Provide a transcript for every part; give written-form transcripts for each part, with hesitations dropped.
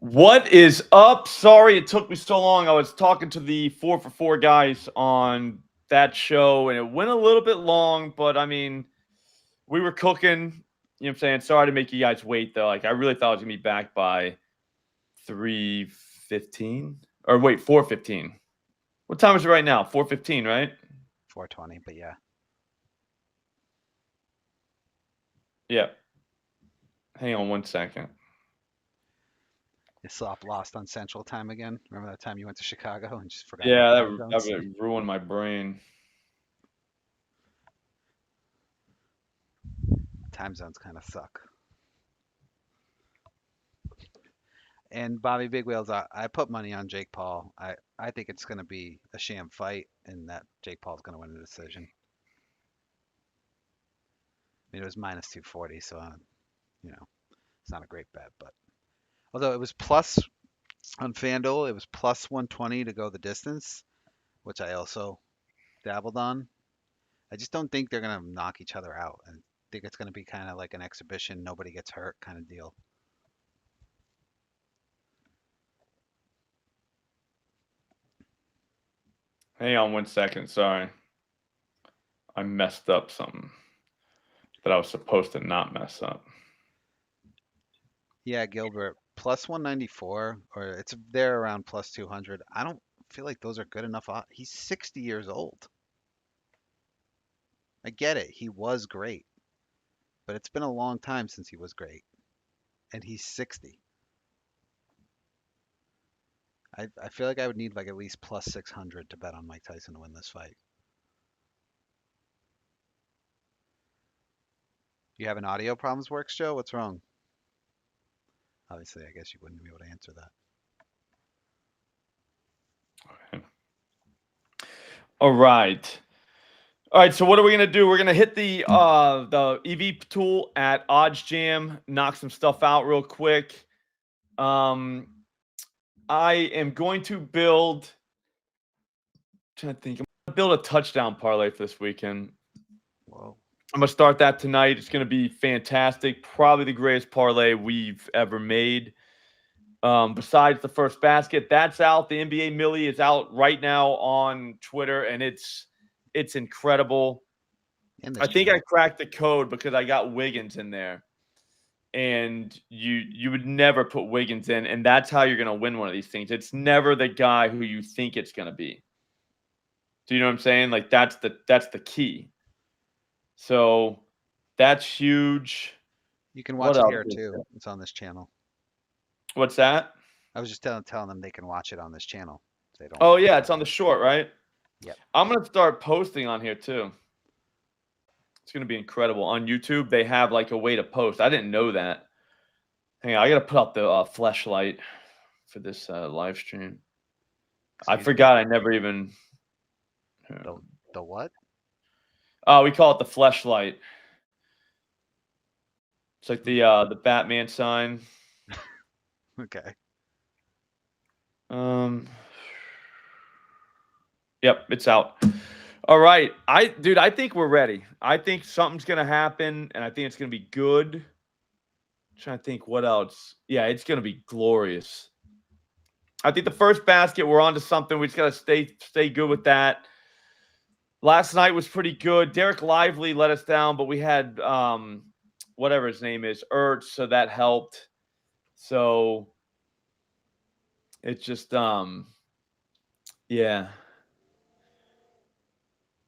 What is up? Sorry it took me so long. I was talking to the 4 for 4 guys on that show, and it went a little bit long, but I mean, we were cooking. You know what I'm saying? Sorry to make you guys wait, though. Like, I really thought I was going to be back by 3:15. Or wait, 4:15. What time is it right now? 4:15, right? 4:20, but yeah. Yeah. Hang on one second. Is Slop lost on Central Time again? Remember that time you went to Chicago and just forgot about Yeah, time that zones? really ruined my brain. Time zones kind of suck. And Bobby Big Wheels, I put money on Jake Paul. I think it's going to be a sham fight and that Jake Paul's going to win the decision. I mean, it was minus 240, so, it's not a great bet. But although it was plus on FanDuel, it was plus 120 to go the distance, which I also dabbled on. I just don't think they're going to knock each other out. I think it's going to be kind of like an exhibition, nobody gets hurt kind of deal. Hang on one second. Sorry. I messed up something that I was supposed to not mess up. Yeah, Gilbert, plus 194, or it's there around plus 200. I don't feel like those are good enough. He's 60 years old. I get it. He was great, but it's been a long time since he was great, and he's 60. I feel like I would need like at least plus 600 to bet on Mike Tyson to win this fight. You having audio problems, Works, Joe? What's wrong? Obviously, I guess you wouldn't be able to answer that. Okay. All right. All right, so what are we gonna do? We're gonna hit the EV tool at OddsJam, knock some stuff out real quick. I am going to build. Trying to think, I'm gonna build a touchdown parlay for this weekend. Whoa. I'm gonna start that tonight. It's gonna be fantastic. Probably the greatest parlay we've ever made. Besides the first basket, that's out. The NBA Millie is out right now on Twitter, and it's incredible. In this I think I channel. cracked the code because I got Wiggins in there, and you would never put Wiggins in, and that's how you're gonna win one of these things. It's never the guy who you think it's gonna be. Do you know what I'm saying? Like that's the key. So that's huge. You can What watch it else here is too. there? It's on this channel. What's that? I was just telling them they can watch it on this channel. If they don't Oh want to yeah, watch it's it. on the short, right? Yep. I'm gonna start posting on here too. It's gonna be incredible. On YouTube, they have like a way to post. I didn't know that. Hang on, I gotta put out the flashlight for this live stream. I Excuse me. forgot. I never even. The the what? Oh, we call it the fleshlight. It's like Hmm. the Batman sign. Okay. Um. Yep, it's out. All right, dude, I think we're ready. I think something's gonna happen, and I think it's gonna be good. Trying to think what else. Yeah, it's gonna be glorious. I think the first basket, we're on to something. We just gotta stay good with that. Last night was pretty good. Derek Lively let us down, but we had whatever his name is, Ertz, so that helped. So it's just yeah.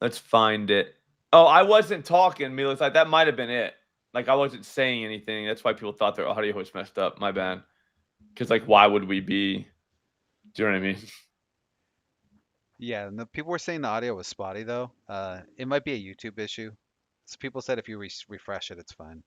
Let's find it. Oh, I wasn't talking, Milos. Like that might have been it. Like I wasn't saying anything. That's why people thought their audio was messed up. My bad. Because like, why would we be? Do you know what I mean? Yeah, and the people were saying the audio was spotty though. It might be a YouTube issue. So people said if you refresh it, it's fine.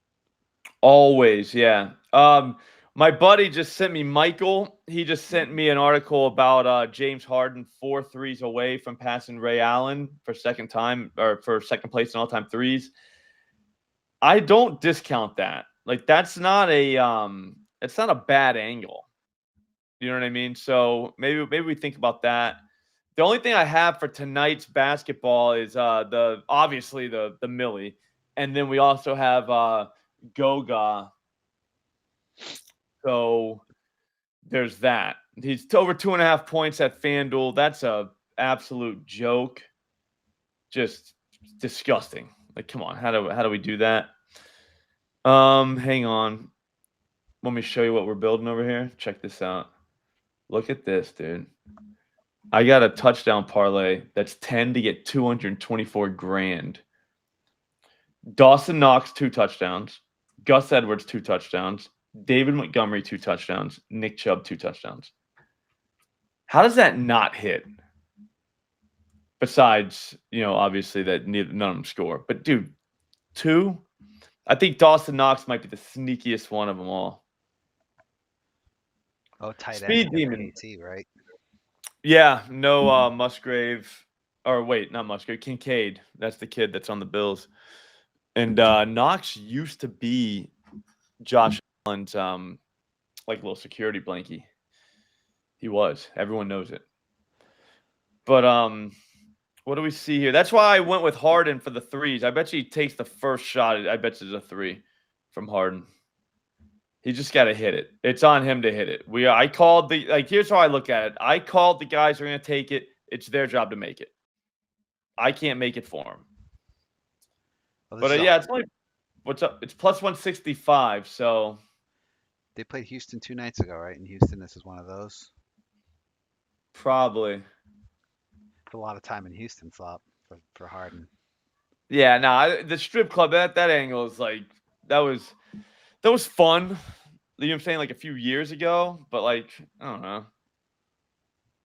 Always, yeah. My buddy just sent me Michael. He just sent me an article about James Harden 4 threes away from passing Ray Allen for second time or for second place in all time threes. I don't discount that. Like that's not a it's not a bad angle. You know what I mean? So maybe we think about that. The only thing I have for tonight's basketball is the obviously the Millie, and then we also have Goga. So there's that. He's over 2.5 points at FanDuel. That's a absolute joke. Just disgusting. Like, come on, how do we do that? Hang on. Let me show you what we're building over here. Check this out. Look at this, dude. I got a touchdown parlay that's 10 to get 224 grand. Dawson Knox, 2 touchdowns. Gus Edwards, 2 touchdowns. David Montgomery, 2 touchdowns. Nick Chubb, 2 touchdowns. How does that not hit? Besides, obviously that none of them score. But, dude, 2? I think Dawson Knox might be the sneakiest one of them all. Oh, tight Speed end. Demon. KT, right? Yeah, no Musgrave. Or wait, not Musgrave. Kincaid. That's the kid that's on the Bills. And Knox used to be Josh Allen's little security blankie. He was. Everyone knows it. But what do we see here? That's why I went with Harden for the 3s. I bet you he takes the first shot. I bet you it's a 3 from Harden. He just got to hit it. It's on him to hit it. I called here's how I look at it. I called the guys who are going to take it. It's their job to make it. I can't make it for them. Well, But yeah, it's only what's up? It's plus 165. So they played Houston 2 nights ago, right? In Houston, this is one of those. probably. It's a lot of time in Houston, Slop, for Harden. Yeah, no, the strip club, that angle is like that was fun. You know what I'm saying? Like a few years ago, but I don't know.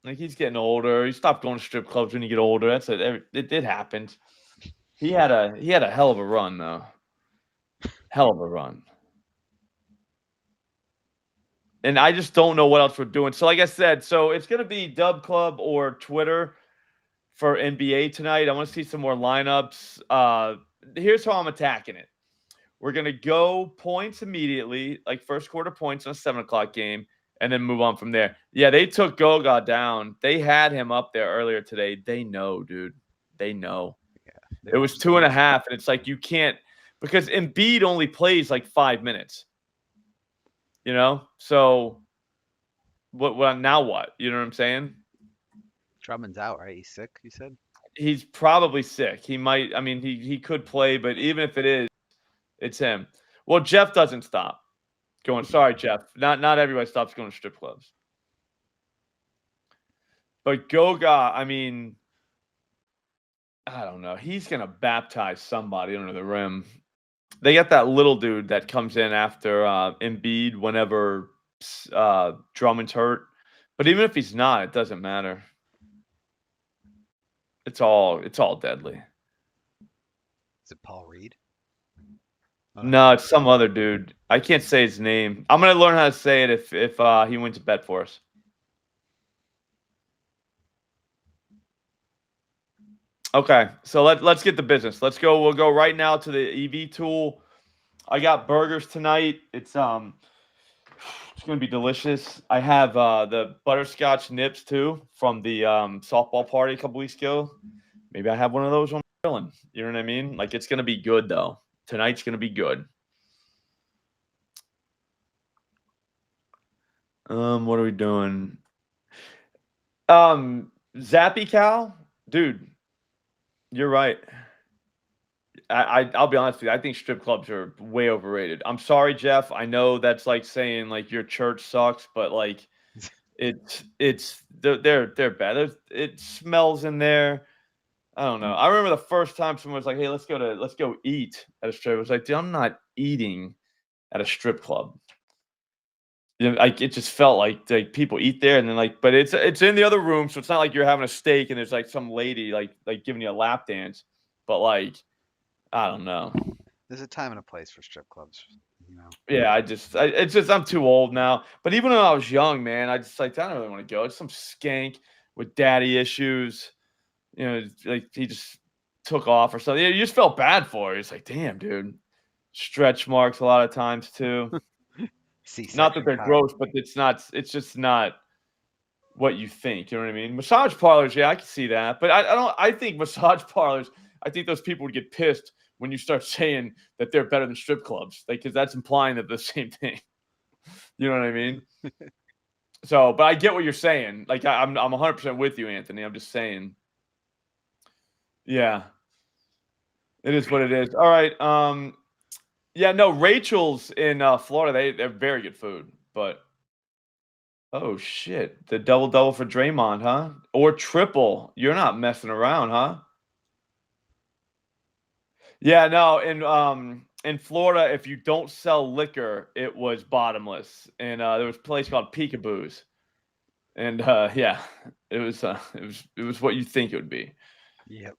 Like he's getting older. You stop going to strip clubs when you get older. That's it. It happened. He had a hell of a run though. Hell of a run. And I just don't know what else we're doing. So like I said, so it's gonna be Dub Club or Twitter for NBA tonight. I want to see some more lineups. Here's how I'm attacking it. We're going to go points immediately, like first quarter points on a 7 o'clock game, and then move on from there. Yeah, they took Goga down. They had him up there earlier today. They know, dude. They know. Yeah, it was 2.5, and it's like you can't – because Embiid only plays like 5 minutes. So what now what? You know what I'm saying? Drummond's out, right? He's sick, you said? He's probably sick. He might – I mean, he could play, but even if it is, it's him. Well, Jeff doesn't stop going. Sorry, Jeff. Not everybody stops going to strip clubs. But Goga, I mean, I don't know. He's going to baptize somebody under the rim. They got that little dude that comes in after Embiid whenever Drummond's hurt. But even if he's not, it doesn't matter. It's all deadly. Is it Paul Reed? No, it's some other dude. I can't say his name. I'm gonna learn how to say it if he wins a bet for us. Okay, so let's get the business. Let's go. We'll go right now to the EV tool. I got burgers tonight. It's gonna be delicious. I have the butterscotch nips too from the softball party a couple weeks ago. Maybe I have one of those on grilling. You know what I mean? Like it's gonna be good though. Tonight's gonna be good. What are we doing? Zappy Cow, dude, you're right. I'll be honest with you. I think strip clubs are way overrated. I'm sorry, Jeff. I know that's like saying like your church sucks, but like they're bad. It smells in there. I don't know. I remember the first time someone was like, "Hey, let's go eat at a strip." I was like, "Dude, I'm not eating at a strip club." Like it just felt like people eat there and then but it's in the other room, so it's not like you're having a steak and there's like some lady like giving you a lap dance. But I don't know. There's a time and a place for strip clubs, Yeah, it's just I'm too old now. But even when I was young, man, I don't really want to go. It's some skank with daddy issues. Like he just took off or something. You just felt bad for it. It's like, damn, dude. Stretch marks a lot of times too. Not that they're gross, but it's just not what you think. You know what I mean? Massage parlors, yeah, I can see that. But I think massage parlors, I think those people would get pissed when you start saying that they're better than strip clubs. Because that's implying that they're the same thing. You know what I mean? So, but I get what you're saying. Like I'm 100% with you, Anthony. I'm just saying. Yeah, it is what it is. All right. Yeah, no, Rachel's in Florida. They're very good food, but oh shit, the double for Draymond, huh? Or triple. You're not messing around, huh? Yeah, no, in Florida, if you don't sell liquor, it was bottomless. And there was a place called Peekaboo's. And yeah, it was what you think it would be. Yep.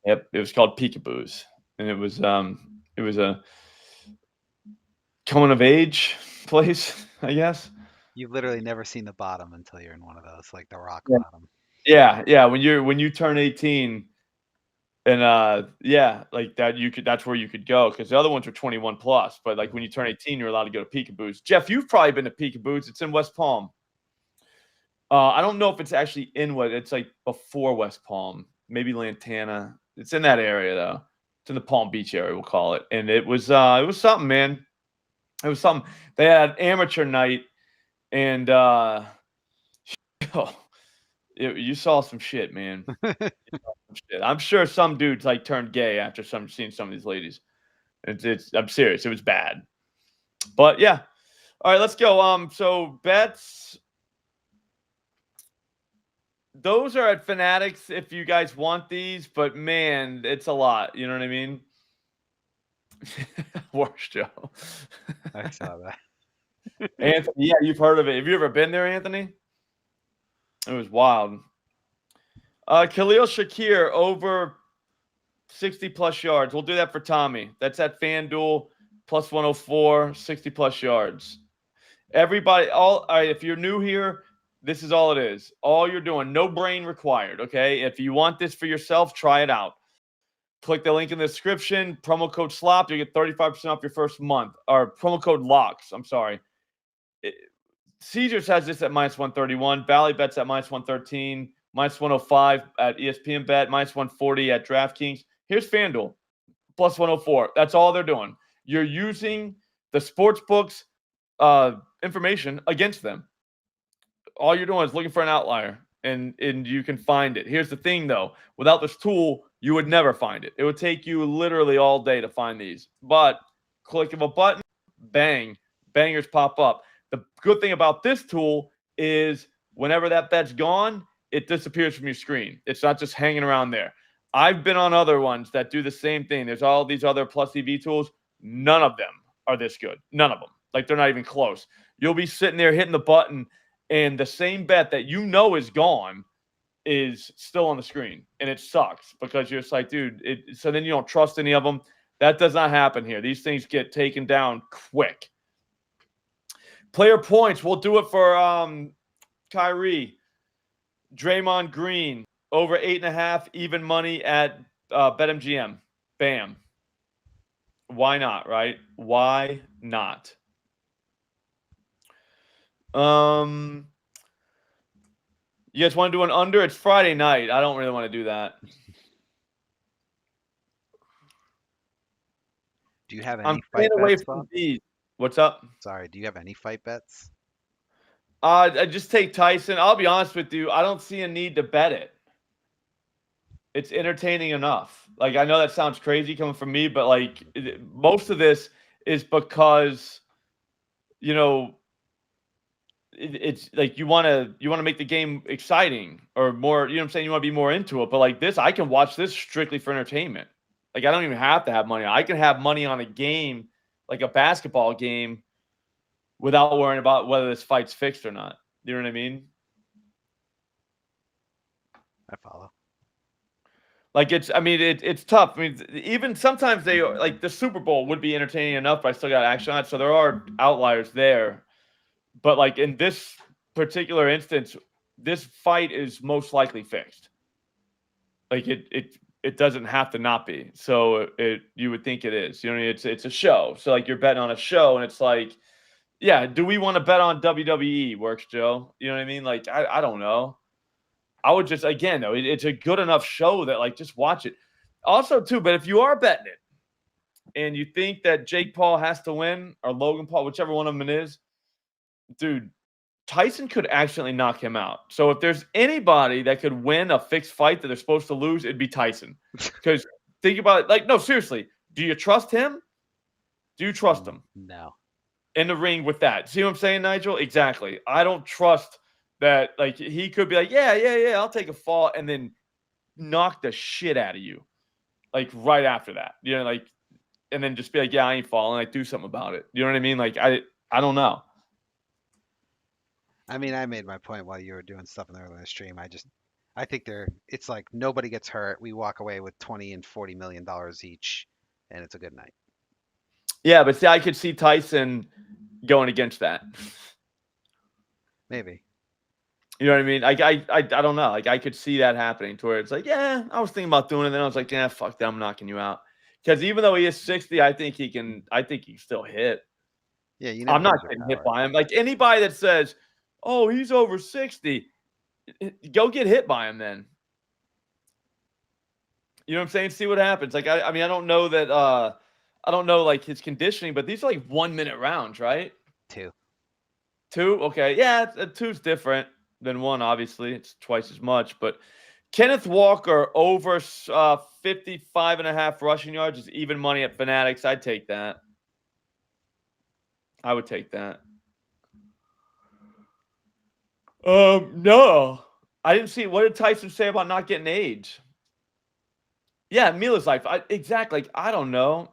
Yep, it was called Peekaboo's. And it was a coming of age place, I guess. You've literally never seen the bottom until you're in one of those, like the rock Yeah. bottom. Yeah, when you turn 18 and yeah, like that's where you could go because the other ones were 21 plus, but like when you turn 18, you're allowed to go to Peekaboo's. Jeff, you've probably been to Peekaboo's. It's in West Palm. I don't know if it's actually in what it's like before West Palm, maybe Lantana. It's in that area though. It's in the Palm Beach area, we'll call it. And it was something, man. It was something. They had amateur night and you saw some shit, man. Shit. I'm sure some dudes like turned gay after seeing some of these ladies. I'm serious. It was bad. But yeah. All right, let's go. So bets. Those are at Fanatics if you guys want these, but man, it's a lot. You know what I mean? Worst Joe. I saw that. Anthony, yeah, you've heard of it. Have you ever been there, Anthony? It was wild. Khalil Shakir over 60 plus yards. We'll do that for Tommy. That's at FanDuel plus 104, 60 plus yards. Everybody, all right, if you're new here, this is all it is. All you're doing, no brain required, okay? If you want this for yourself, try it out. Click the link in the description, promo code SLOP, you get 35% off your first month. Or promo code LOCKS, I'm sorry. Caesars has this at minus 131. Valley Bet's at minus 113. Minus 105 at ESPN Bet. Minus 140 at DraftKings. Here's FanDuel, plus 104. That's all they're doing. You're using the sportsbooks information against them. All you're doing is looking for an outlier, and you can find it. Here's the thing, though. Without this tool, you would never find it. It would take you literally all day to find these. But click of a button, bang, bangers pop up. The good thing about this tool is whenever that bet's gone, it disappears from your screen. It's not just hanging around there. I've been on other ones that do the same thing. There's all these other plus EV tools. None of them are this good. None of them. Like, they're not even close. You'll be sitting there hitting the button, and the same bet that you know is gone is still on the screen. And it sucks because you're just like, dude, so then you don't trust any of them. That does not happen here. These things get taken down quick. Player points. We'll do it for Kyrie. Draymond Green, over 8.5, even money at BetMGM. Bam. Why not, right? Why not? You guys want to do an under? It's Friday night. I don't really want to do that. Do you have any I'm fight staying away bets, from Bob? these. What's up? Sorry, do you have any fight bets? I just take Tyson. I'll be honest with you. I don't see a need to bet it. It's entertaining enough. Like, I know that sounds crazy coming from me, but like most of this is because, you know, it's like you want to make the game exciting or more, you know what I'm saying? You want to be more into it. But like this, I can watch this strictly for entertainment. Like, I don't even have to have money. I can have money on a game, like a basketball game, without worrying about whether this fight's fixed or not. You know what I mean? I follow. Like, it's tough. I mean, even sometimes they like the Super Bowl would be entertaining enough, but I still got action on it. So there are outliers there. But like in this particular instance, this fight is most likely fixed. Like it doesn't have to not be. So you would think it is. You know what I mean? It's a show. So like you're betting on a show, and it's like, yeah, do we want to bet on WWE? Works, Joe. You know what I mean? Like, I don't know. I would just, again, though, it's a good enough show that, like, just watch it. Also, too, but if you are betting it and you think that Jake Paul has to win or Logan Paul, whichever one of them it is, dude, Tyson could accidentally knock him out. So if there's anybody that could win a fixed fight that they're supposed to lose, it'd be Tyson. Because think about it, like, no, seriously, do you trust him? Do you trust him No. in the ring with that? See what I'm saying, Nigel? Exactly. I don't trust that. Like, he could be like, yeah, I'll take a fall, and then knock the shit out of you, like right after that. You know, like, and then just be like, yeah, I ain't falling. Like, do something about it. You know what I mean? Like, I don't know. I mean, I made my point while you were doing stuff in the earlier stream. I think it's like nobody gets hurt. We walk away with 20 and $40 million each, and it's a good night. Yeah, but see, I could see Tyson going against that. Maybe. You know what I mean? I don't know. Like, I could see that happening to where it's like, yeah, I was thinking about doing it. Then I was like, yeah, fuck that. I'm knocking you out. Because even though he is 60, I think he can still hit. Yeah, you never I'm not lose your getting hit power. by him. Like, anybody that says, oh, he's over 60, go get hit by him then. You know what I'm saying? See what happens. Like, I mean, I don't know that I don't know like his conditioning, but these are like 1 minute rounds, right? 2. 2? Okay. Yeah, 2's different than 1, obviously. It's twice as much. But Kenneth Walker over 55.5 rushing yards is even money at Fanatics. I'd take that. I would take that. No. I didn't see. What did Tyson say about not getting age? Yeah, Mila's life. Exactly. Like, I don't know.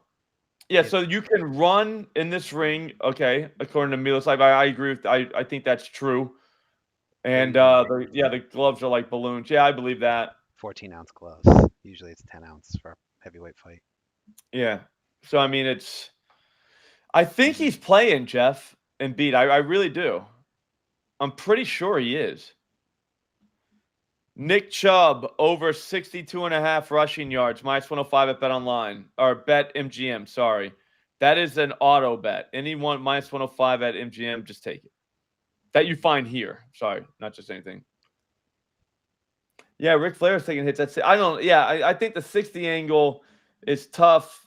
Yeah, so you can run in this ring, okay, according to Mila's life. I agree with. I think that's true. And the gloves are like balloons. Yeah, I believe that. 14-ounce gloves. Usually it's 10 ounce for a heavyweight fight. Yeah. So I mean, I think he's playing Jeff and Beat. I really do. I'm pretty sure he is. Nick Chubb over 62.5 rushing yards, minus 105 at Bet Online or Bet MGM. Sorry, that is an auto bet. Anyone minus 105 at MGM, just take it. That you find here. Sorry, not just anything. Yeah, Ric Flair's taking hits. That's it. I think the 60 angle is tough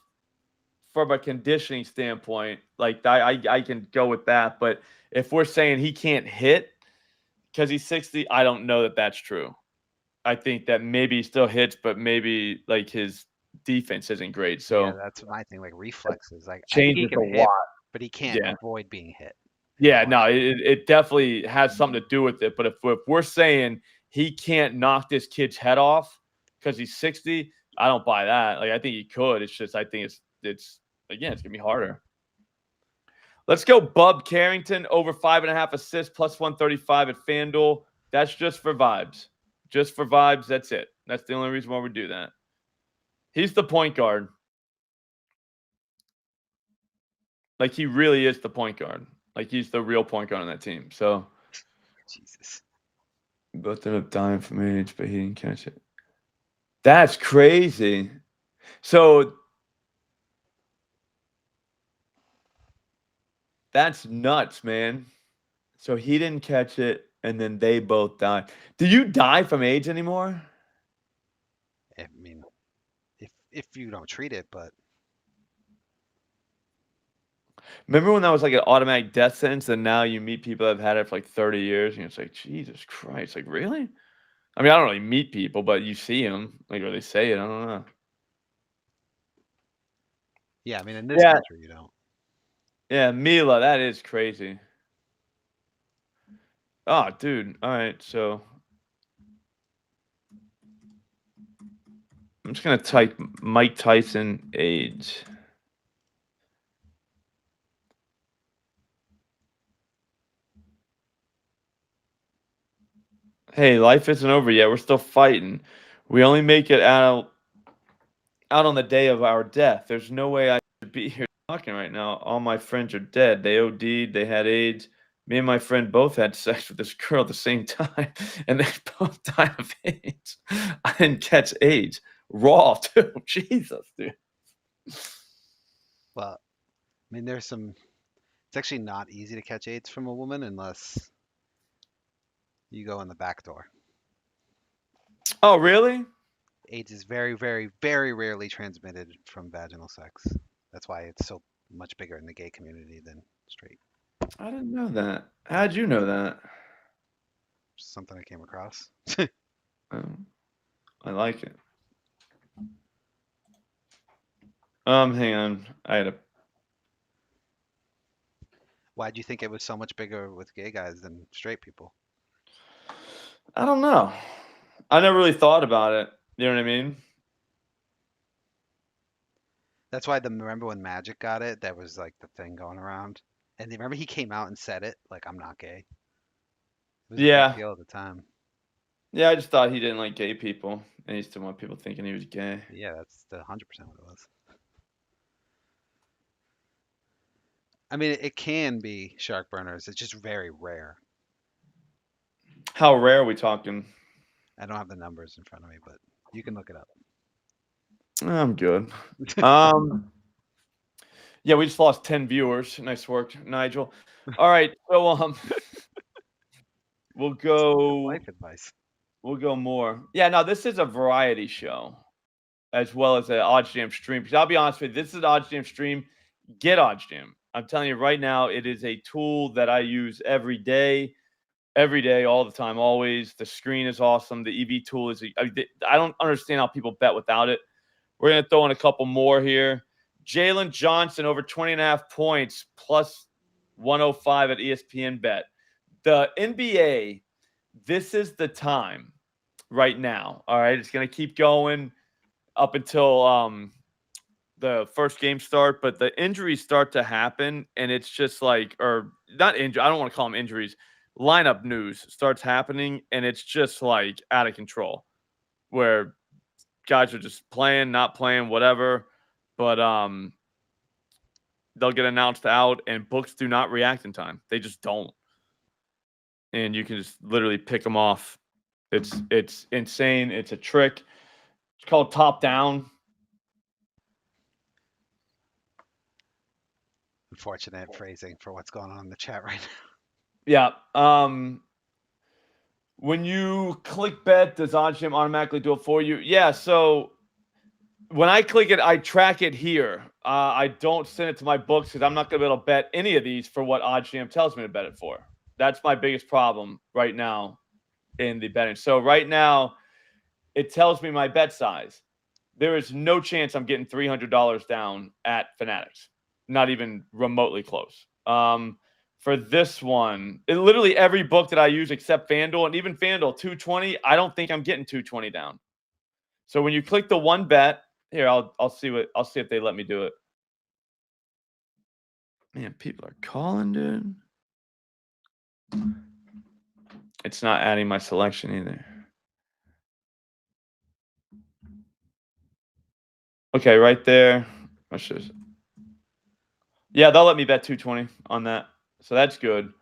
from a conditioning standpoint. Like, I can go with that, but if we're saying he can't hit because he's 60, I don't know that that's true. I think that maybe he still hits, but maybe like his defense isn't great. So yeah, that's my thing. Like reflexes. Like I think changes he a can hit, lot. but he can't Yeah. avoid being hit. Yeah, no, it definitely has something to do with it. But if we're saying he can't knock this kid's head off because he's 60, I don't buy that. Like, I think he could. It's just I think it's again, it's gonna be harder. Let's go Bub Carrington over 5.5 assists plus 135 at FanDuel. That's just for vibes. Just for vibes. That's it. That's the only reason why we do that. He's the point guard. Like, he really is the point guard. Like, he's the real point guard on that team. So Jesus. both ended up dying from age, but he didn't catch it. That's crazy. So that's nuts, man. So he didn't catch it, and then they both died. Do you die from AIDS anymore? I mean, if you don't treat it, but Remember when that was like an automatic death sentence, and now you meet people that have had it for like 30 years, and it's like, Jesus Christ, like, really? I mean, I don't really meet people, but you see them, like, or they say it. I don't know. yeah, I mean in this Yeah, country you don't. yeah, Mila, that is crazy. Oh, dude. All right, so I'm just gonna type Mike Tyson age. Hey, life isn't over yet. We're still fighting. We only make it out on the day of our death. There's no way I should be here talking right now. All my friends are dead. They OD'd. They had AIDS. Me and my friend both had sex with this girl at the same time, and they both died of AIDS. I didn't catch AIDS. Raw, too. Jesus, dude. Well, I mean it's actually not easy to catch AIDS from a woman unless you go in the back door. Oh, really? AIDS is very, very, very rarely transmitted from vaginal sex. That's why it's so much bigger in the gay community than straight. I didn't know that. How'd you know that? something I came across. Um, I like it. Hang on. I had a. Why do you think it was so much bigger with gay guys than straight people? I don't know. I never really thought about it. You know what I mean? That's why remember when Magic got it, that was like the thing going around. And remember he came out and said it, like I'm not gay. It was a big Yeah. deal at the time. Yeah, I just thought he didn't like gay people, and he used to want people thinking he was gay. Yeah, that's the 100% what it was. I mean, it can be shark burners. It's just very rare. How rare are we talking? I don't have the numbers in front of me, but you can look it up. I'm good. Um, yeah, we just lost 10 viewers. Nice work, Nigel. All right, so we'll Good go life advice. we'll go more. Yeah, no, this is a variety show as well as an OddsJam stream. Because I'll be honest with you, this is an OddsJam stream. Get OddsJam. I'm telling you right now, it is a tool that I use every day, all the time, always. The screen is awesome. The EV tool is. I don't understand how people bet without it. We're going to throw in a couple more here. Jalen Johnson over 20.5 points plus 105 at ESPN bet. The NBA, this is the time right now. All right. It's going to keep going up until the first game start, but the injuries start to happen. And it's just like, or not injury. I don't want to call them injuries. Lineup news starts happening. And it's just like out of control where guys are just playing, not playing, whatever. But they'll get announced out, and books do not react in time. They just don't, and you can just literally pick them off. It's insane. It's a trick. It's called top down. Unfortunate phrasing for what's going on in the chat right now. Yeah. When you click bet, does OddsJam automatically do it for you? Yeah. So when I click it, I track it here. I don't send it to my books because I'm not going to be able to bet any of these for what OddsJam tells me to bet it for. That's my biggest problem right now in the betting. So right now, it tells me my bet size. There is no chance I'm getting $300 down at Fanatics. Not even remotely close. For this one, literally every book that I use except FanDuel, and even FanDuel 220, I don't think I'm getting 220 down. So when you click the one bet, here I'll see if they let me do it. Man, people are calling, dude. It's not adding my selection either. Okay, right there. Yeah, they'll let me bet 220 on that. So that's good.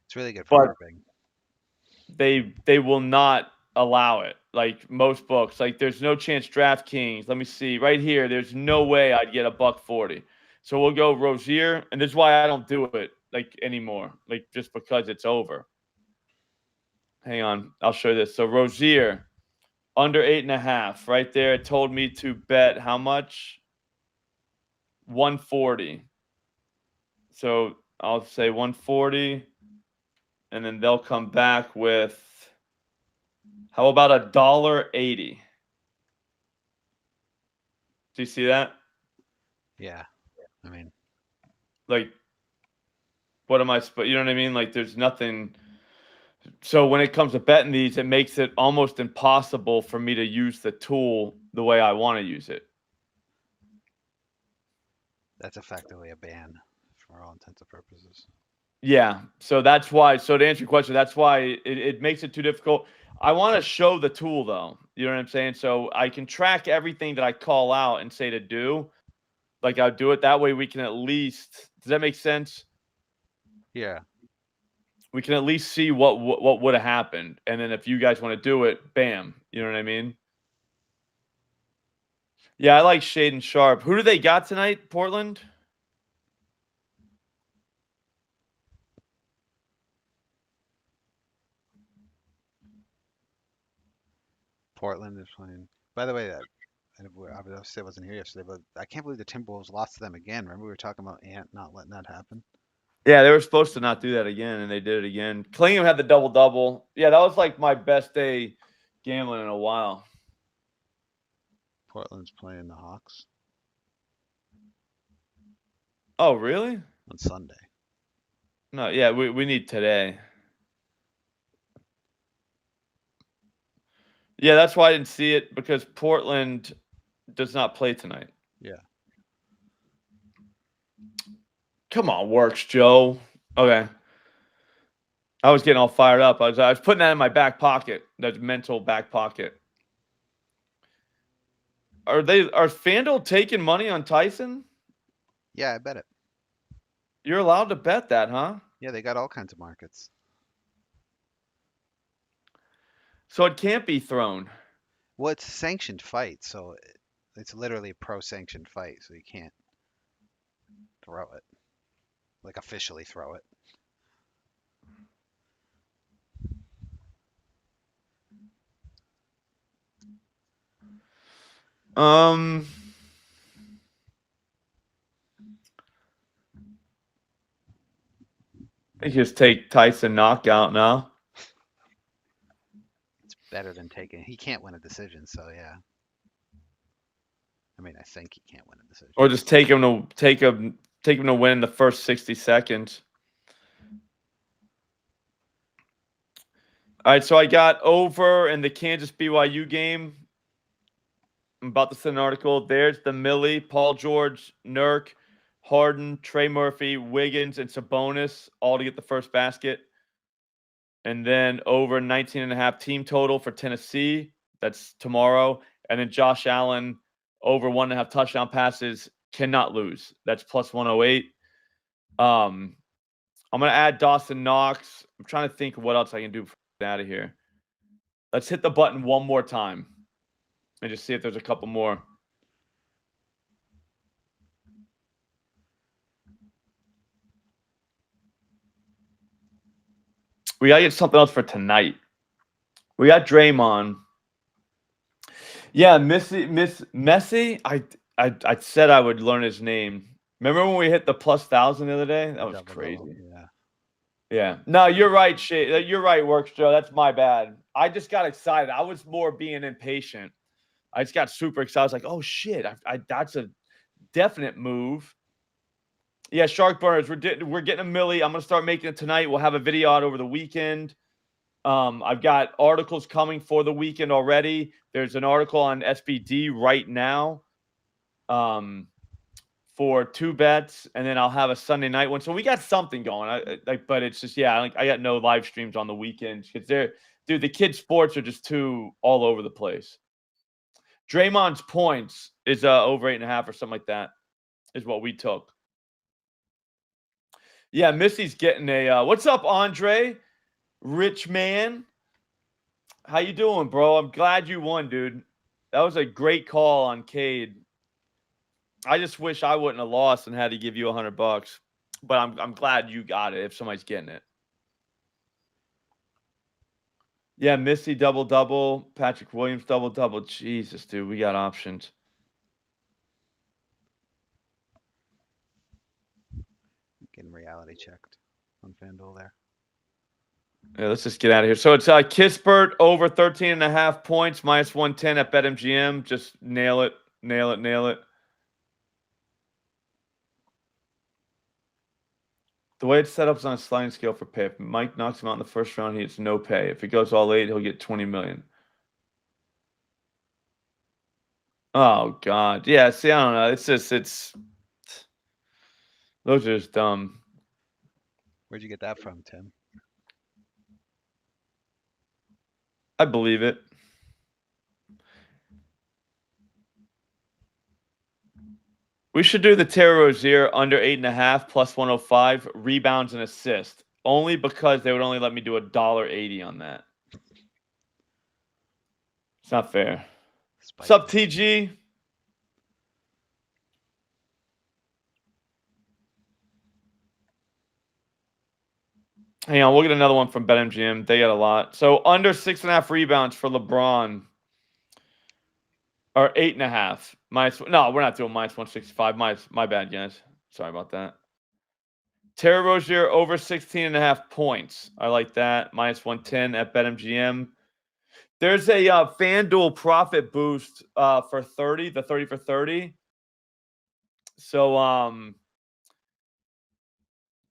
It's really good for But harping. they will not allow it. Like most books, like there's no chance DraftKings. Let me see right here. There's no way I'd get a $140. So we'll go Rozier, and this is why I don't do it like anymore. Like just because it's over. Hang on, I'll show you this. So Rozier under 8.5, right there. It told me to bet how much? 140. So I'll say 140, and then they'll come back with how about $1.80? Do you see that? Yeah. I mean, Like, what am I? You know what I mean? Like, there's nothing. So when it comes to betting these, it makes it almost impossible for me to use the tool the way I want to use it. that's effectively a ban for all intents and purposes. Yeah. So that's why. So to answer your question, that's why it makes it too difficult. I want to show the tool though. You know what I'm saying? So I can track everything that I call out and say to do. Like I'll do it that way. We can at least. Does that make sense? Yeah. We can at least see what would have happened, and then if you guys want to do it, bam. You know what I mean? Yeah, I like Shaden Sharp. Who do they got tonight? Portland. Portland is playing. By the way, obviously I wasn't here yesterday, but I can't believe the Timberwolves lost to them again. Remember we were talking about Ant not letting that happen? Yeah, they were supposed to not do that again, and they did it again. Clingham had the double-double. Yeah, that was like my best day gambling in a while. Portland's playing the Hawks Oh, really? on Sunday. No, yeah, we need today. Yeah, that's why I didn't see it, because Portland does not play tonight. Yeah. Come on, works, Joe. Okay. I was getting all fired up. I was putting that in my back pocket, that mental back pocket. Are FanDuel taking money on Tyson? Yeah, I bet it. You're allowed to bet that, huh? Yeah, they got all kinds of markets. So it can't be thrown. Well, it's a sanctioned fight, so it's literally a pro-sanctioned fight, so you can't throw it. Like officially throw it. I just take Tyson knockout now. It's better than taking. He can't win a decision, so yeah. I mean, I think he can't win a decision. Or just take him to win the first 60 seconds. All right, so I got over in the Kansas BYU game. I'm about to send an article. There's the Millie, Paul George, Nurk, Harden, Trey Murphy, Wiggins, and Sabonis all to get the first basket. And then over 19.5 team total for Tennessee. That's tomorrow. And then Josh Allen over 1.5 touchdown passes, cannot lose. That's plus 108. I'm going to add Dawson Knox. I'm trying to think of what else I can do before I get out of here. Let's hit the button one more time and just see if there's a couple more. We got to get something else for tonight. We got Draymond. Yeah, Messi. I said I would learn his name. Remember when we hit the plus 1,000 the other day? That was crazy. Yeah. Yeah. No, you're right, Shay. You're right, Works, Joe. That's my bad. I just got excited. I was more being impatient. I just got super excited. I was like, oh, shit. That's a definite move. Yeah, Shark Burners. We're getting a millie. I'm going to start making it tonight. We'll have a video out over the weekend. I've got articles coming for the weekend already. There's an article on SBD right now for 2 bets, and then I'll have a Sunday night one. So we got something going. But it's just, I got no live streams on the weekends because the kids' sports are just too all over the place. Draymond's points is over 8.5 or something like that is what we took. Yeah, Missy's getting a what's up, Andre? Rich man. How you doing, bro? I'm glad you won, dude. That was a great call on Cade. I just wish I wouldn't have lost and had to give you $100. But I'm glad you got it if somebody's getting it. Yeah, Missy double-double. Patrick Williams double-double. Jesus, dude, we got options. Getting reality checked on FanDuel there. Yeah, let's just get out of here. So it's Kispert over 13.5 points, minus 110 at BetMGM. Just nail it, nail it, nail it. The way it's set up is on a sliding scale for pay. If Mike knocks him out in the first round, he gets no pay. If it goes all 8, he'll get 20 million. Oh God, yeah. See, I don't know. Those are just dumb. Where'd you get that from, Tim? I believe it. We should do the Terry Rozier under 8.5 plus 105 rebounds and assists. Only because they would only let me do $1.80 on that. It's not fair. What's up, TG? Hang on, we'll get another one from BetMGM. They got a lot. So under 6.5 rebounds for LeBron. Or 8.5. No, we're not doing minus 165. My bad, guys. Sorry about that. Terry Rozier over 16.5 points. I like that. -110 at BetMGM. There's a FanDuel profit boost for 30, the 30 for 30. So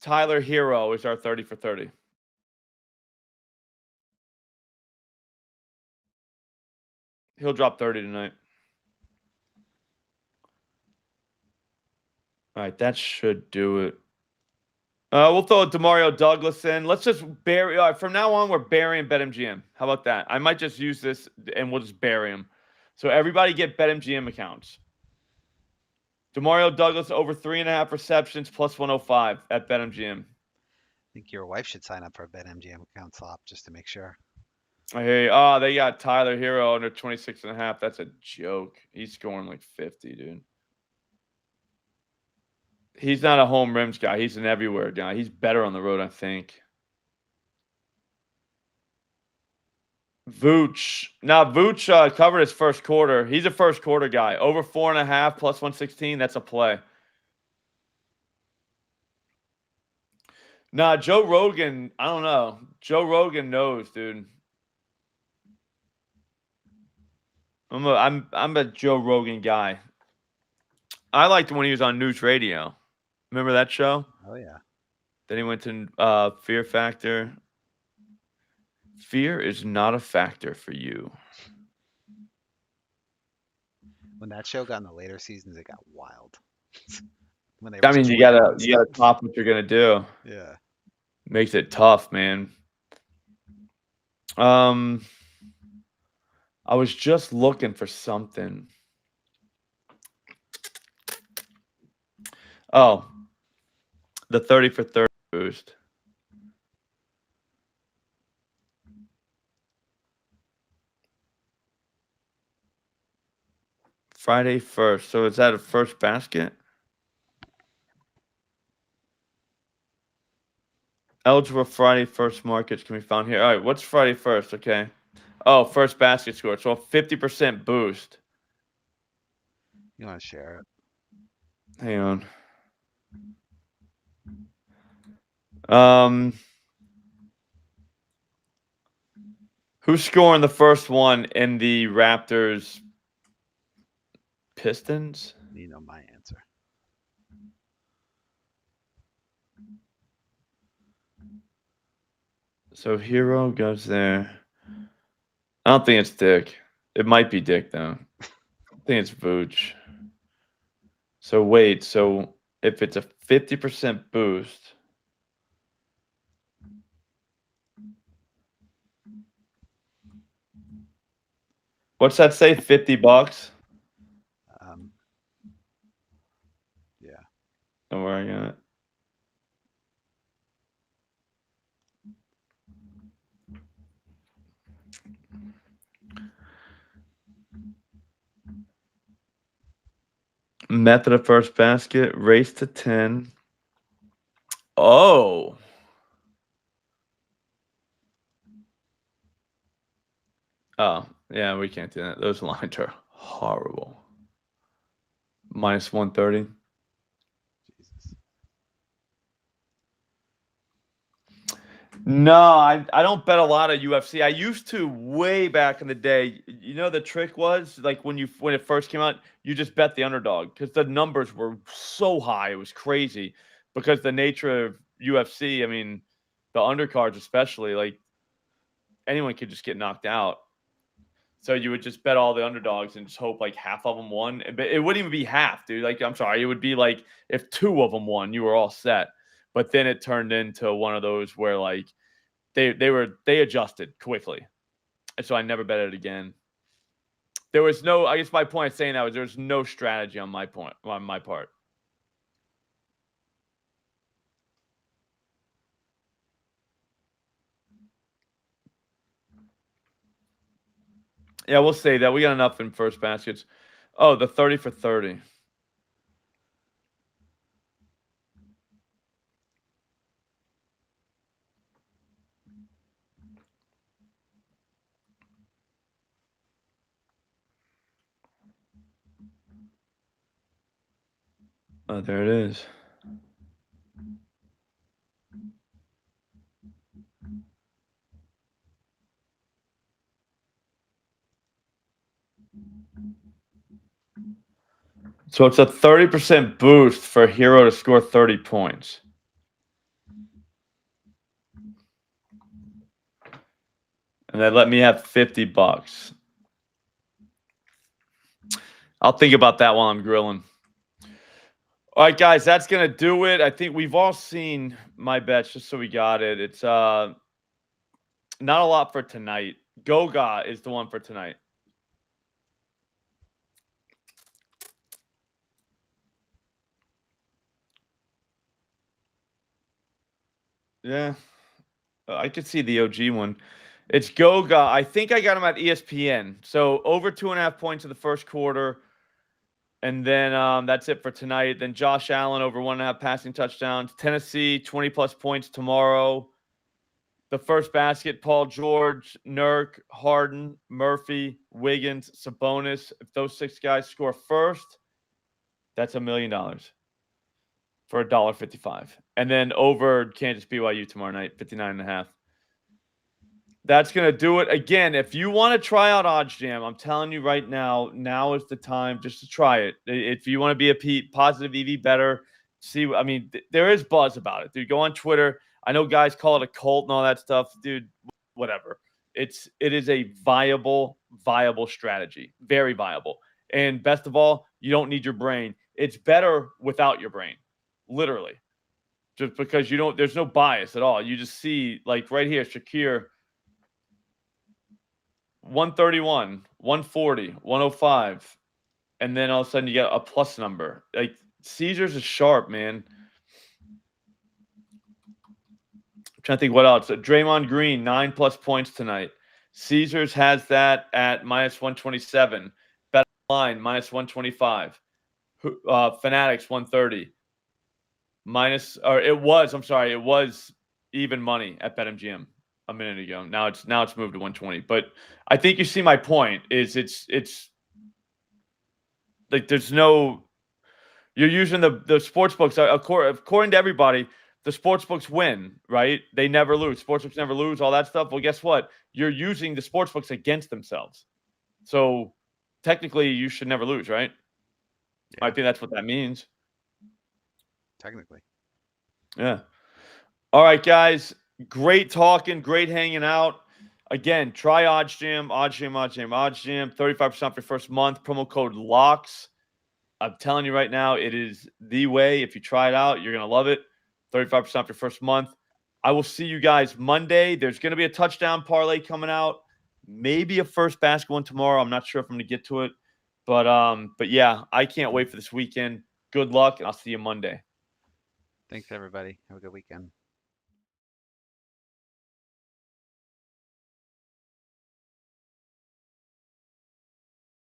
Tyler Hero is our 30 for 30. He'll drop 30 tonight. All right, that should do it. We'll throw Demario Douglas in. Let's just bury. From now on, we're burying BetMGM. How about that? I might just use this and we'll just bury him. So everybody get BetMGM accounts. Demario Douglas over 3.5 receptions plus 105 at BetMGM. I think your wife should sign up for a BetMGM account, Slop, just to make sure. I hear you. Oh, they got Tyler Hero under 26.5. That's a joke. He's scoring like 50, dude. He's not a home rims guy. He's an everywhere guy. He's better on the road, I think. Vooch. Now, Vooch covered his first quarter. He's a first quarter guy. Over 4.5 plus 116. That's a play. Nah, Joe Rogan. I don't know. Joe Rogan knows, dude. I'm a Joe Rogan guy. I liked when he was on News Radio. Remember that show? Oh yeah. Then he went to Fear Factor. Fear is not a factor for you. When that show got in the later seasons, it got wild. When they I were mean, just you winning gotta and stuff. top what you're gonna do. Yeah. Makes it tough, man. I was just looking for something. Oh, the 30 for 30 boost. Friday first. So is that a first basket? Eligible Friday first markets can be found here. All right, what's Friday first? Okay. Oh, first basket score. So a 50% boost. You want to share it? Hang on. Who's scoring the first one in the Raptors Pistons? You know my answer. So Hero goes there. I don't think it's Dick. It might be Dick though. I think it's Vooch. So wait, so if it's a 50% boost, what's that say? $50? Yeah. Don't worry, I got it. Method of first basket, race to 10. Oh. Oh, yeah, we can't do that. Those lines are horrible. -130. Jesus. No, I don't bet a lot of UFC. I used to way back in the day. You know the trick was like when it first came out, you just bet the underdog because the numbers were so high. It was crazy because the nature of UFC, I mean, the undercards especially, like anyone could just get knocked out. So you would just bet all the underdogs and just hope like half of them won. But it wouldn't even be half, dude. Like I'm sorry, it would be like if two of them won, you were all set. But then it turned into one of those where like they adjusted quickly, and so I never bet it again. There was no. I guess my point of saying that was there's no strategy on my part. Yeah, we'll say that we got enough in first baskets. Oh, the 30 for 30. Oh, there it is. So it's a 30% boost for Hero to score 30 points. And they let me have $50. I'll think about that while I'm grilling. All right, guys, that's going to do it. I think we've all seen my bets, just so we got it. It's not a lot for tonight. Goga is the one for tonight. Yeah, I could see the OG one. It's Goga. I think I got him at ESPN. So over 2.5 points in the first quarter. And then that's it for tonight. Then Josh Allen over 1.5 passing touchdowns. Tennessee, 20+ points tomorrow. The first basket, Paul George, Nurk, Harden, Murphy, Wiggins, Sabonis. If those 6 guys score first, that's $1 million for $1.55. And then over Kansas BYU tomorrow night, 59.5. That's going to do it. Again, if you want to try out OddsJam, I'm telling you right now, now is the time just to try it. If you want to be a positive EV better, see, I mean, there is buzz about it. Dude, go on Twitter. I know guys call it a cult and all that stuff. Dude, whatever. It is a viable strategy. Very viable. And best of all, you don't need your brain. It's better without your brain. Literally. Just because there's no bias at all. You just see, like right here, Shakir, 131, 140, 105, and then all of a sudden you get a plus number. Like Caesars is sharp, man. I'm trying to think what else. Draymond Green, 9+ points tonight. Caesars has that at -127. Bet line -125. Fanatics 130. It was even money at BetMGM a minute ago. Now it's moved to 120. But I think you see my point. Is it's like you're using the sports books according to everybody. The sports books win, right? They never lose. Sports books never lose. All that stuff. Well, guess what? You're using the sports books against themselves. So technically, you should never lose, right? Yeah. I think that's what that means. Technically. Yeah. All right, guys. Great talking. Great hanging out. Again, try OddsJam. 35% for your first month. Promo code LOCKS. I'm telling you right now, it is the way. If you try it out, you're going to love it. 35% for your first month. I will see you guys Monday. There's going to be a touchdown parlay coming out. Maybe a first basket one tomorrow. I'm not sure if I'm going to get to it. But yeah, I can't wait for this weekend. Good luck, and I'll see you Monday. Thanks, everybody. Have a good weekend.